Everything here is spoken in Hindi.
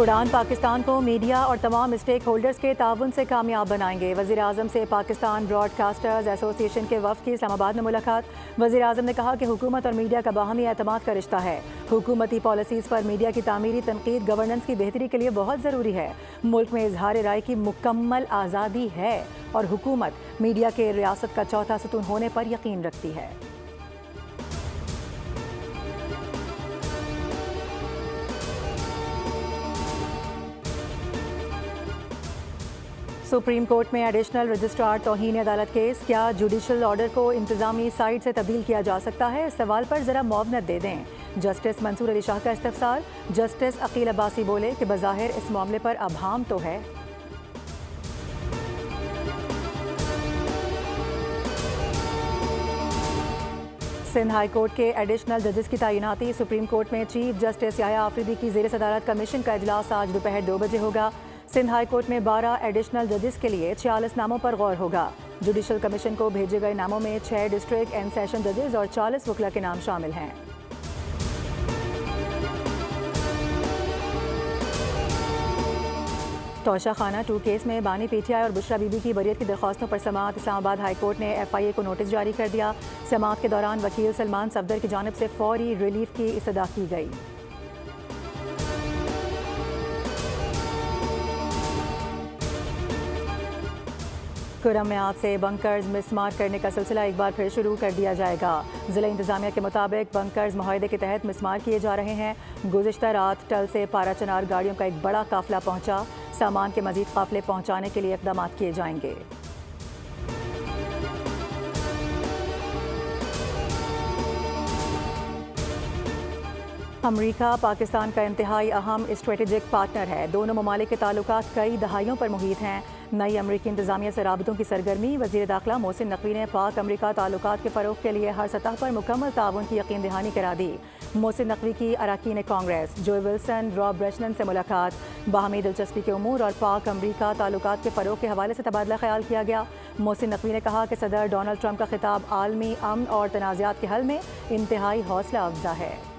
उड़ान पाकिस्तान को मीडिया और तमाम स्टेक होल्डर्स के ताउन से कामयाब बनाएंगे। वज़ीर आज़म से पाकिस्तान ब्रॉडकास्टर्स एसोसिएशन के वफ़द की इस्लामाबाद में मुलाकात। वज़ीर आज़म ने कहा कि हुकूमत और मीडिया का बाहमी एतमाद का रिश्ता है। हुकूमती पॉलिसीज़ पर मीडिया की तामीरी तनकीद गवर्नेंस की बेहतरी के लिए बहुत ज़रूरी है। मुल्क में इजहार राय की मुकम्मल आज़ादी है और हुकूमत मीडिया के रियासत का चौथा सतून होने पर यकीन रखती है। सुप्रीम कोर्ट में एडिशनल रजिस्ट्रार तौहीन अदालत केस। क्या जुडिशल ऑर्डर को इंतजामी साइड से तब्दील किया जा सकता है? इस सवाल पर जरा मुआवनत दे दें। जस्टिस मंसूर अली शाह का इस्तफसार। जस्टिस अकील अब्बासी बोले कि बज़ाहिर इस मामले पर अभाम तो है। सिंध हाई कोर्ट के एडिशनल जजेस की तैनाती। सुप्रीम कोर्ट में चीफ जस्टिस याह्या आफरीदी की ज़ेर सदारत कमीशन का इजलास आज दोपहर 2 बजे होगा। सिंध हाई कोर्ट में 12 एडिशनल जजेस के लिए 46 नामों पर गौर होगा। जुडिशल कमीशन को भेजे गए नामों में 6 डिस्ट्रिक्ट एंड सेशन जजेस और 40 वकला के नाम शामिल हैं। तोशा खाना 2 केस में बानी पीटीआई और बुशरा बीबी की बरियत की दरख्वास्तों पर समाअत। इस्लामाबाद हाई कोर्ट ने FIA को नोटिस जारी कर दिया। समाअत के दौरान वकील सलमान सफदर की जानिब से फौरी रिलीफ की इस्तदा की गई। खुर्रम में आज से बंकर्स मिसमार करने का सिलसिला एक बार फिर शुरू कर दिया जाएगा। ज़िला इंतजामिया के मुताबिक बंकर्स मुआहदे के तहत मिसमार किए जा रहे हैं। गुज़िश्ता रात टल से पारा चनार गाड़ियों का एक बड़ा काफिला पहुंचा। सामान के मजीद काफिले पहुंचाने के लिए इक़दाम किए जाएंगे। अमरीका पाकिस्तान का इंतहाई अहम स्ट्रेटेजिक पार्टनर है। दोनों ममालिक के ताल्लुकात कई दहाइयों पर मुहित हैं। नई अमरीकी इंतजामिया से राबतों की सरगर्मी। वज़ीर दाखिला मोहसिन नकवी ने पाक अमरीका ताल्लुकात के फ़रोग़ के लिए हर सतह पर मुकम्मल ताउन की यकीन दहानी करा दी। मोहसिन नकवी की अरकान कांग्रेस जो विल्सन रॉब ब्रेशनन से मुलाकात। बाहमी दिलचस्पी के उमूर और पाक अमरीका ताल्लुकात के फ़रोग़ के हवाले से तबादला ख्याल किया गया। मोहसिन नकवी ने कहा कि सदर डोनाल्ड ट्रंप का खिताब आलमी अमन और तनाज़ात के हल में इंतहाई हौसला अफजा है।